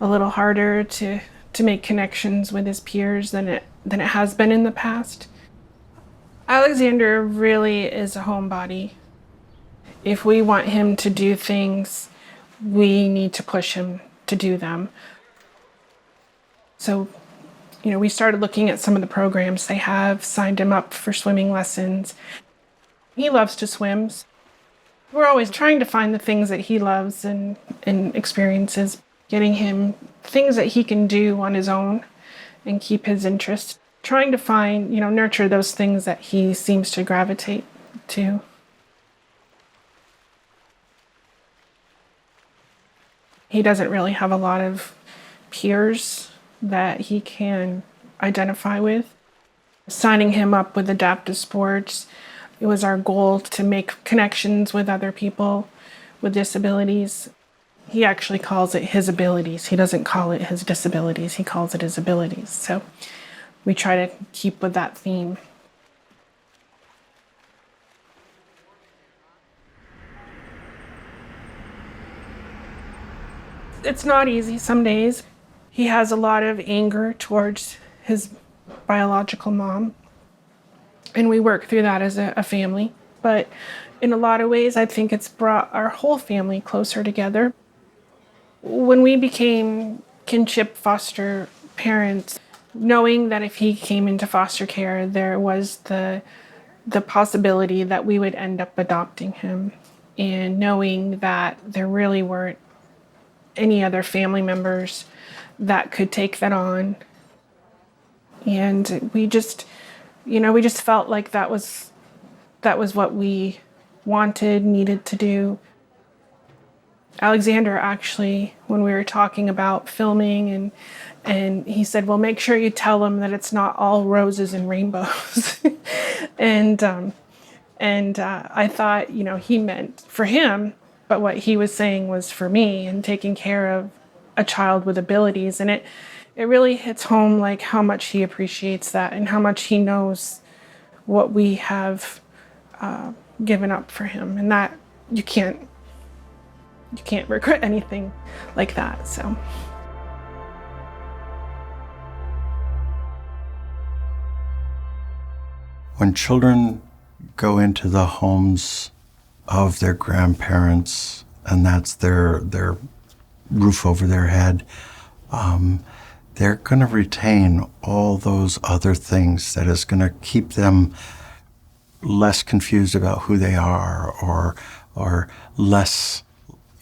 a little harder to make connections with his peers than it has been in the past. Alexander really is a homebody. If we want him to do things, we need to push him to do them. So, we started looking at some of the programs they have, signed him up for swimming lessons. He loves to swim. We're always trying to find the things that he loves and experiences, getting him things that he can do on his own and keep his interest. Trying to find, nurture those things that he seems to gravitate to. He doesn't really have a lot of peers that he can identify with. Signing him up with adaptive sports, it was our goal to make connections with other people with disabilities. He actually calls it his abilities. He doesn't call it his disabilities. He calls it his abilities. So we try to keep with that theme. It's not easy some days. He has a lot of anger towards his biological mom, and we work through that as a family. But in a lot of ways, I think it's brought our whole family closer together. When we became kinship foster parents, knowing that if he came into foster care, there was the possibility that we would end up adopting him, and knowing that there really weren't any other family members that could take that on. And we just felt like that was what we wanted, needed to do. Alexander actually, when we were talking about filming, and he said, well, make sure you tell him that it's not all roses and rainbows. and I thought, he meant for him, but what he was saying was for me, and taking care of a child with abilities. And it really hits home, like how much he appreciates that and how much he knows what we have given up for him, and that you can't regret anything like that. So when children go into the homes of their grandparents, and that's their roof over their head, they're going to retain all those other things that is going to keep them less confused about who they are, or less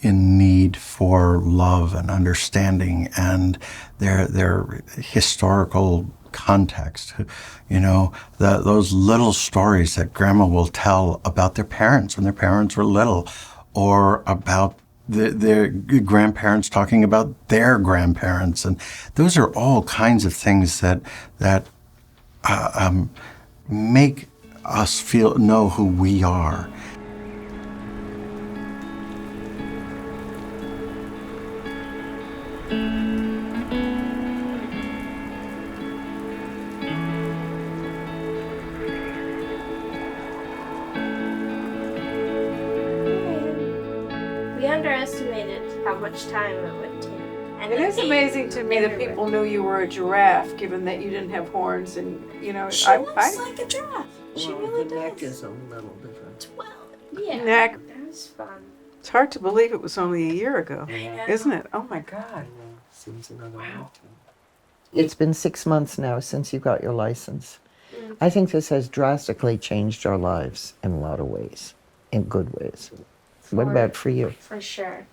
in need for love and understanding and their historical context. Those little stories that grandma will tell about their parents when their parents were little, or about their grandparents talking about their grandparents. And those are all kinds of things that make us know who we are. We underestimated how much time it would take. And It is amazing to me that people knew you were a giraffe, given that you didn't have horns, and She looks like a giraffe. She really the neck does. is a little different. Well, yeah. neck. That was fun. It's hard to believe it was only a year ago, know. isn't it? Oh my God. Seems another lifetime. It's been 6 months now since you got your license. I think this has drastically changed our lives in a lot of ways, in good ways. What about for you? For sure.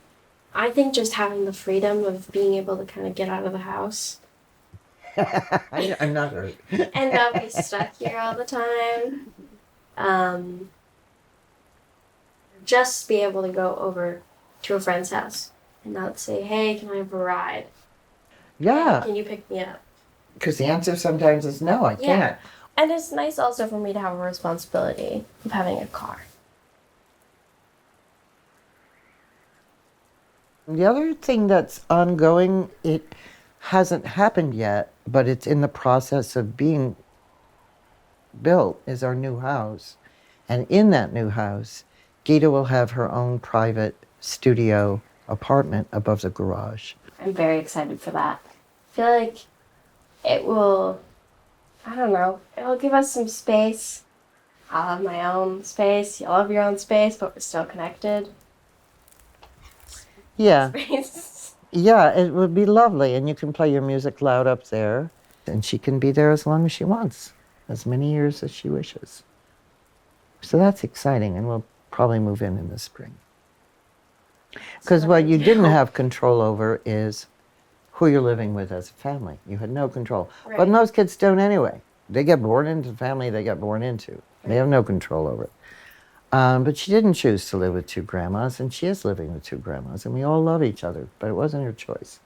I think just having the freedom of being able to kind of get out of the house I'm not hurt. and not be stuck here all the time. Just be able to go over to a friend's house and not say, hey, can I have a ride? Yeah, Can you pick me up? because the answer sometimes is no, I can't. And it's nice also for me to have a responsibility of having a car. The other thing that's ongoing, it hasn't happened yet, but it's in the process of being built, is our new house. And in that new house, Gita will have her own private studio apartment above the garage. I'm very excited for that. I feel like it will, I don't know, it'll give us some space. I'll have my own space, you'll have your own space, but we're still connected. Yeah, Space. yeah, it would be lovely. And you can play your music loud up there. And she can be there as long as she wants, as many years as she wishes. So that's exciting, and we'll probably move in the spring. Because what you didn't have control over is who you're living with as a family. You had no control. Right. But most kids don't anyway. They get born into the family they get born into. They have no control over it. But she didn't choose to live with two grandmas, and she is living with two grandmas, and we all love each other, but it wasn't her choice.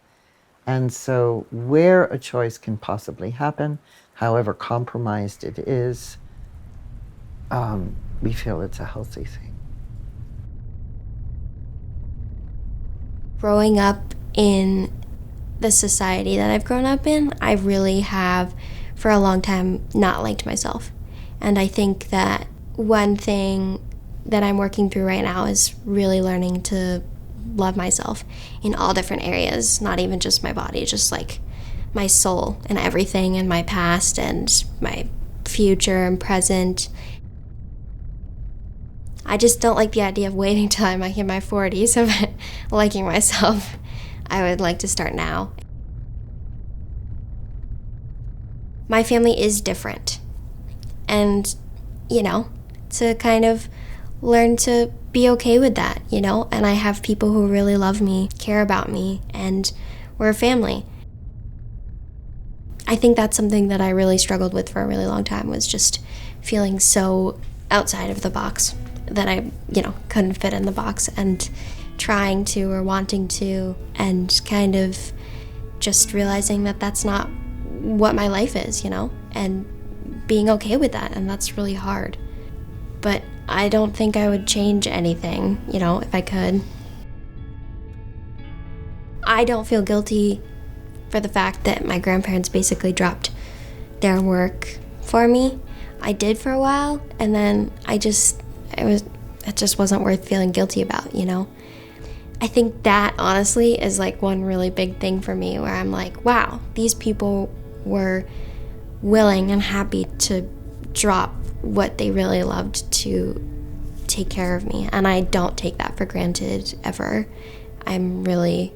And so where a choice can possibly happen, however compromised it is, we feel it's a healthy thing. Growing up in the society that I've grown up in, I really have, for a long time, not liked myself. And I think that one thing that I'm working through right now is really learning to love myself in all different areas, not even just my body, just like my soul and everything in my past and my future and present. I just don't like the idea of waiting till I'm in my 40s of liking myself. I would like to start now. My family is different. And, to kind of learn to be okay with that, And I have people who really love me, care about me, and we're a family. I think that's something that I really struggled with for a really long time, was just feeling so outside of the box that I, couldn't fit in the box, and trying to or wanting to, and kind of just realizing that that's not what my life is, and being okay with that, and that's really hard. But I don't think I would change anything, if I could. I don't feel guilty for the fact that my grandparents basically dropped their work for me. I did for a while, and then it just wasn't worth feeling guilty about, I think that honestly is like one really big thing for me, where I'm like, wow, these people were willing and happy to drop what they really loved to take care of me, and I don't take that for granted ever. I'm really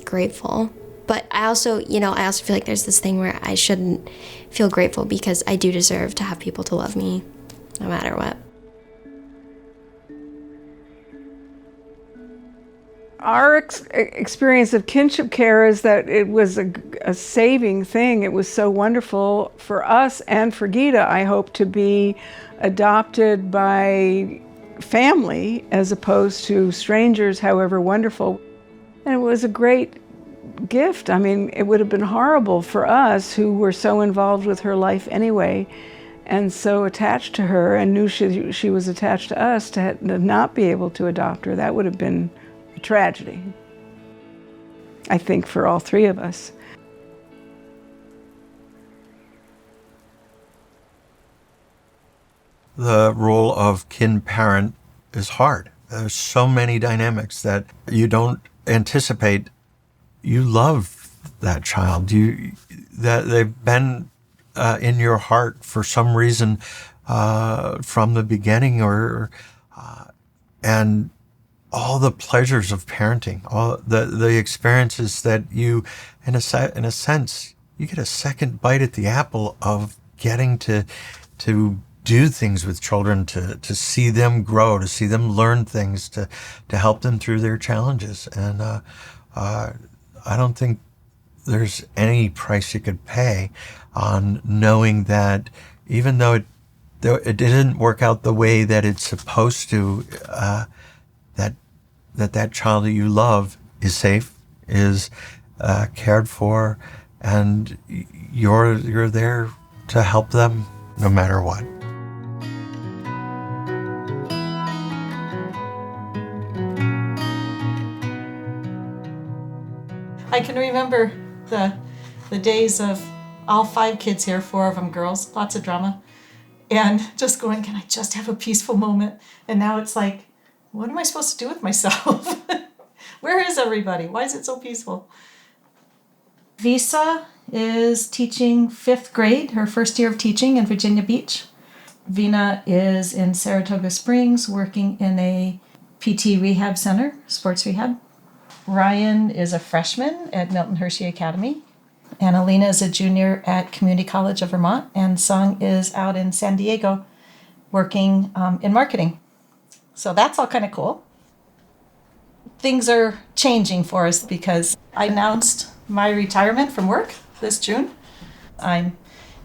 grateful. But I also feel like there's this thing where I shouldn't feel grateful, because I do deserve to have people to love me no matter what. Our experience of kinship care is that it was a saving thing. It was so wonderful for us and for Gita, I hope, to be adopted by family as opposed to strangers, however wonderful. And it was a great gift. I mean, it would have been horrible for us, who were so involved with her life anyway, and so attached to her, and knew she was attached to us, to not be able to adopt her. That would have been a tragedy, I think, for all three of us. The role of kin parent is hard. There's so many dynamics that you don't anticipate. You love that child. That they've been in your heart for some reason from the beginning, and all the pleasures of parenting, all the experiences that you, in a sense, you get a second bite at the apple of getting to do things with children, to see them grow, to see them learn things, to help them through their challenges. And I don't think there's any price you could pay on knowing that, even though it didn't work out the way that it's supposed to, that child that you love is safe, is cared for, and you're there to help them no matter what. I can remember the days of all 5 kids here, 4 of them girls, lots of drama, and just going, can I just have a peaceful moment? And now it's like, what am I supposed to do with myself? Where is everybody? Why is it so peaceful? Visa is teaching 5th grade, her first year of teaching in Virginia Beach. Vina is in Saratoga Springs working in a PT rehab center, sports rehab. Ryan is a freshman at Milton Hershey Academy. Annalena is a junior at Community College of Vermont. And Sung is out in San Diego working in marketing. So that's all kind of cool. Things are changing for us because I announced my retirement from work this June. I'm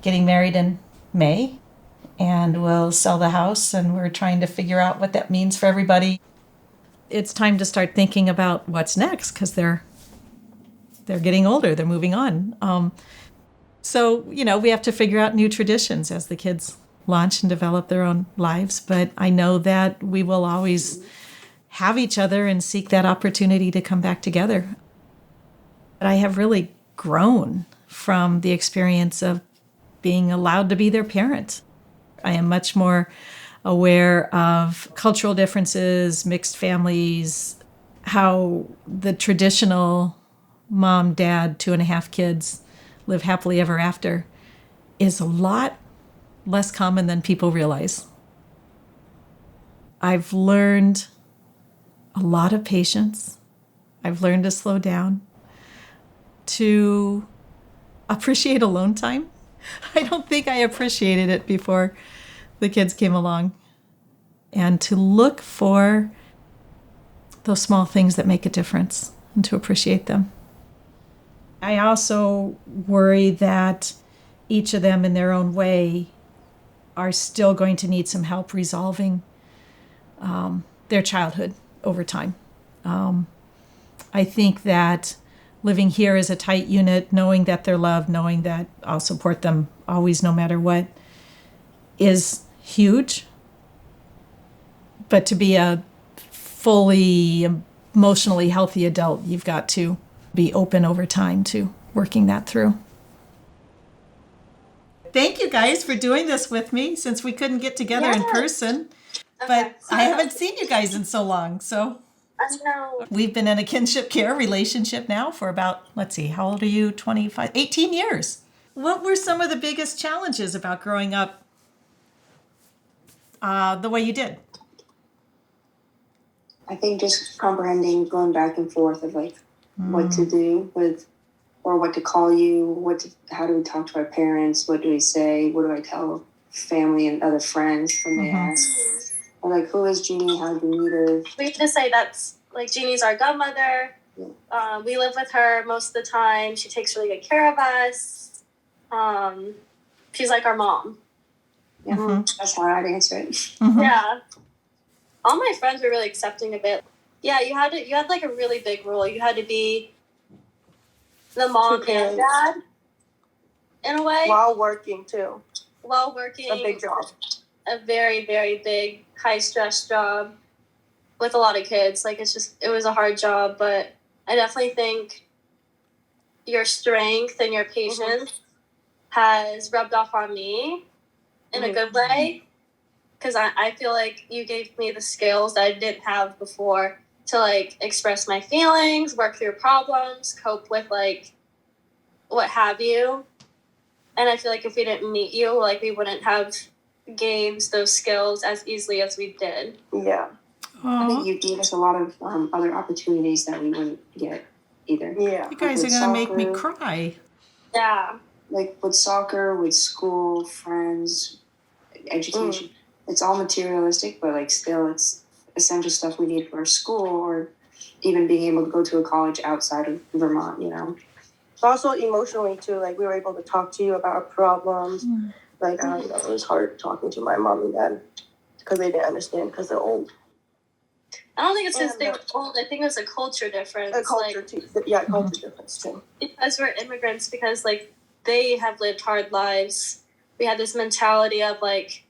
getting married in May, and we'll sell the house, and we're trying to figure out what that means for everybody. It's time to start thinking about what's next, because they're getting older, they're moving on. So, we have to figure out new traditions as the kids launch and develop their own lives. But I know that we will always have each other and seek that opportunity to come back together. But I have really grown from the experience of being allowed to be their parent. I am much more aware of cultural differences, mixed families, how the traditional mom, dad, 2.5 kids live happily ever after is a lot less common than people realize. I've learned a lot of patience. I've learned to slow down, to appreciate alone time. I don't think I appreciated it before the kids came along. And to look for those small things that make a difference and to appreciate them. I also worry that each of them in their own way are still going to need some help resolving their childhood over time. I think that living here as a tight unit, knowing that they're loved, knowing that I'll support them always no matter what, is huge. But to be a fully emotionally healthy adult, you've got to be open over time to working that through. Thank you guys for doing this with me since we couldn't get together in person. But I haven't seen you guys in so long, so I know. we've been in a kinship care relationship now for about, let's see, how old are you? 25, 18 years. What were some of the biggest challenges about growing up the way you did? I think just comprehending, going back and forth of like what to do with, or what to call you, how do we talk to our parents, what do we say, what do I tell family and other friends when they ask, or like, who is Jeannie, how do you meet her? We just say that's like Jeannie's our godmother. Yeah. We live with her most of the time. She takes really good care of us. She's like our mom. Yeah, that's how I'd answer it. Yeah. All my friends were really accepting of it. Yeah, you had like a really big rule. You had to be the mom and dad in a way. While working too. While working. A big job. A very, very big, high stress job with a lot of kids. Like it was a hard job, but I definitely think your strength and your patience has rubbed off on me in a good way. Because I feel like you gave me the skills that I didn't have before to like express my feelings, work through problems, cope with like what have you. And I feel like if we didn't meet you, like we wouldn't have gained those skills as easily as we did. Yeah. I think you gave us a lot of other opportunities that we wouldn't get either. Yeah. You guys are going to make me cry. Yeah. Like with soccer, with school, friends, education. It's all materialistic, but like still it's essential stuff we need for school or even being able to go to a college outside of Vermont, you know. Also emotionally too, like we were able to talk to you about our problems. Like it was hard talking to my mom and dad because they didn't understand because they're old. I don't think it's because they were old. I think it was a culture difference. A culture too. Yeah, culture difference too. Because we're immigrants, because like they have lived hard lives. We had this mentality of like,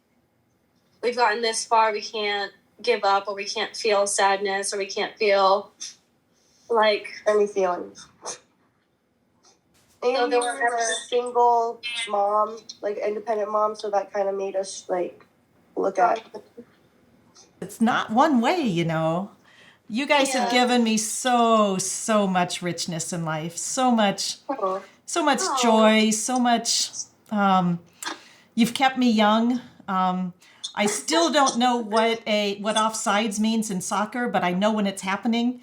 we've gotten this far, we can't give up, or we can't feel sadness, or we can't feel like any feelings. And so we were a single mom, like independent mom, so that kind of made us like look at. It's not one way, you know. You guys have given me so much richness in life, so much joy, so much. You've kept me young. I still don't know what offsides means in soccer, but I know when it's happening.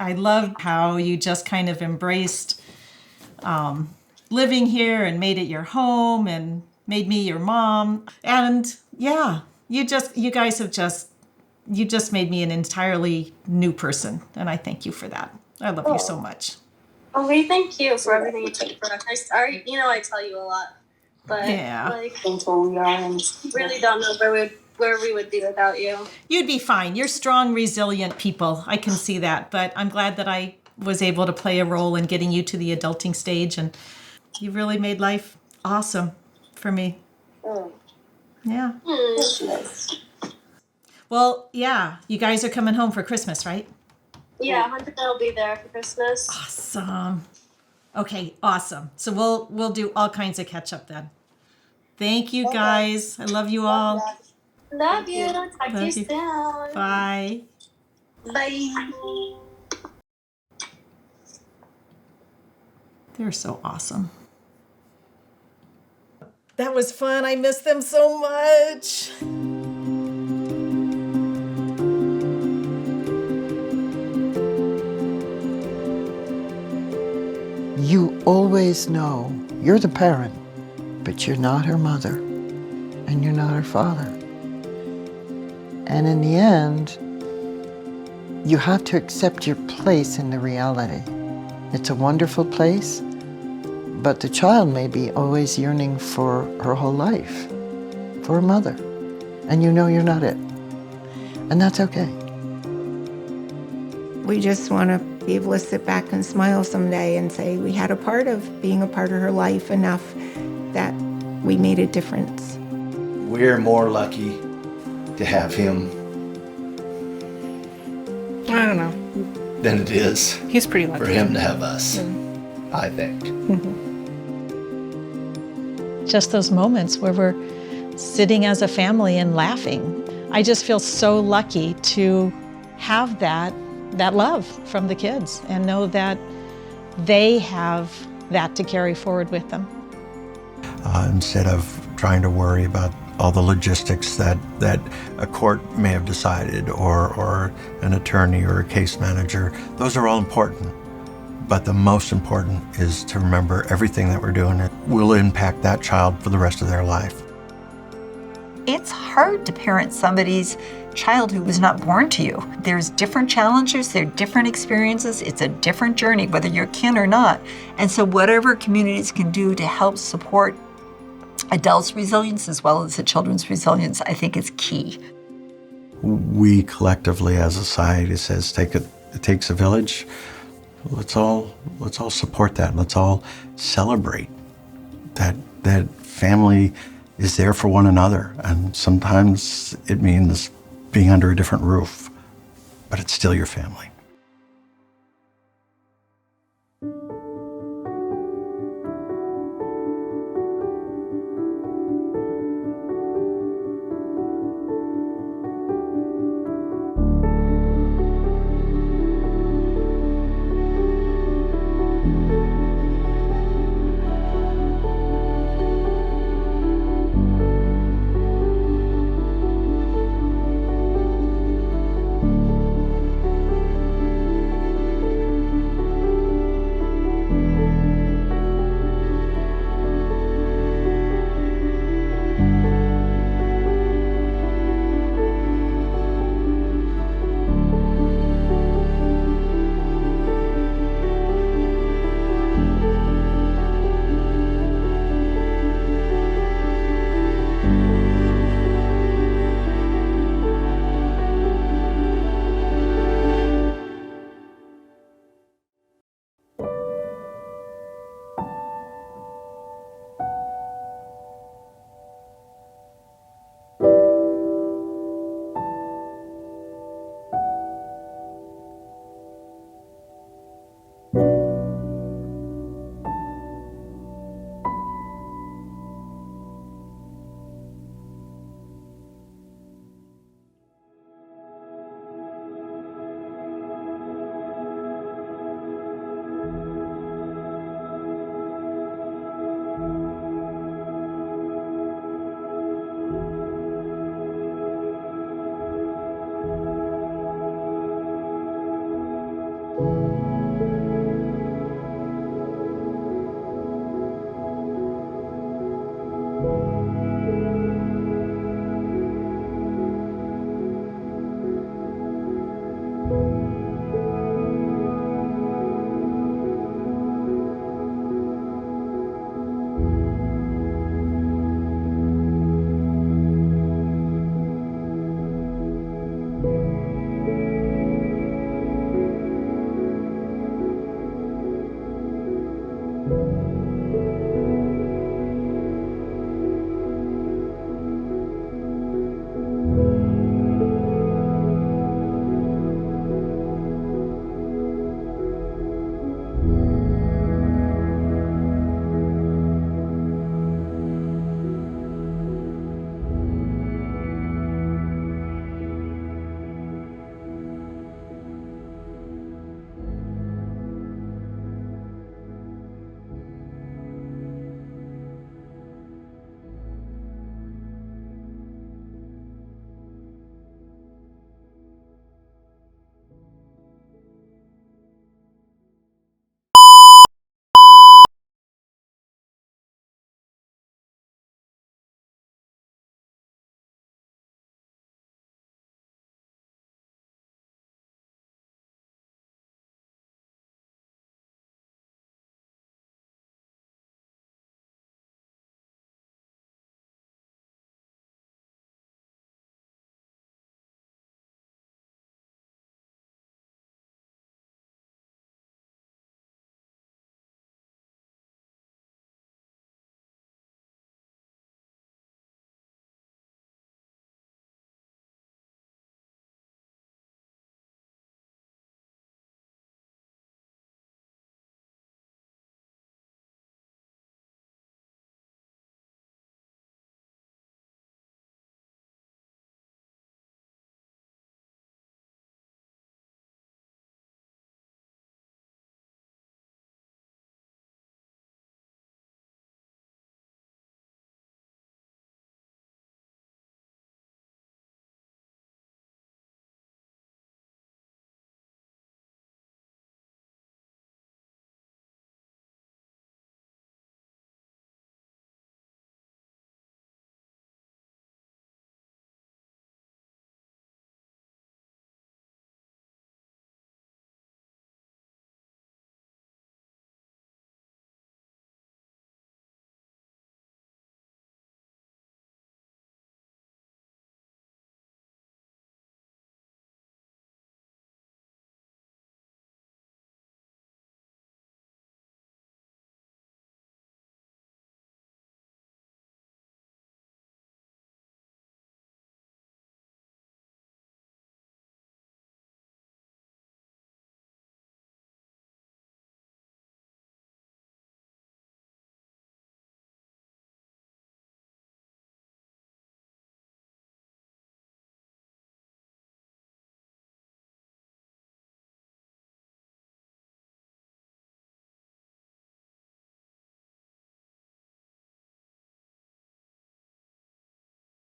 I loved how you just kind of embraced living here and made it your home and made me your mom. And yeah, you just made me an entirely new person. And I thank you for that. I love you so much. Oh, we thank you for everything you did for us. I tell you a lot. But like, thankful we are, and really don't know where we would be without you. You'd be fine. You're strong, resilient people. I can see that. But I'm glad that I was able to play a role in getting you to the adulting stage, and you really made life awesome for me. Yeah. Well, yeah. You guys are coming home for Christmas, right? Yeah, Hunter will be there for Christmas. Awesome. Okay, awesome. So we'll do all kinds of catch up then. Thank you guys. I love you all. Love you. Talk to you soon. Bye. Bye. They're so awesome. That was fun. I miss them so much. You always know you're the parent, but you're not her mother, and you're not her father. And in the end, you have to accept your place in the reality. It's a wonderful place, but the child may be always yearning for her whole life, for a mother. And you know you're not it. And that's okay. We just want to be able to sit back and smile someday and say we had a part of being a part of her life enough that we made a difference. We're more lucky to have him I don't know. than it is He's pretty lucky. for him to have us, I think. Just those moments where we're sitting as a family and laughing. I just feel so lucky to have that love from the kids and know that they have that to carry forward with them. Instead of trying to worry about all the logistics that a court may have decided, or an attorney or a case manager, those are all important. But the most important is to remember everything that we're doing will impact that child for the rest of their life. It's hard to parent somebody's child who was not born to you. There's different challenges, there are different experiences, it's a different journey, whether you're kin or not. And so whatever communities can do to help support adults' resilience as well as the children's resilience, I think is key. We collectively as a society says it takes a village. Let's all support that. Let's all celebrate that family is there for one another. And sometimes it means being under a different roof, but it's still your family.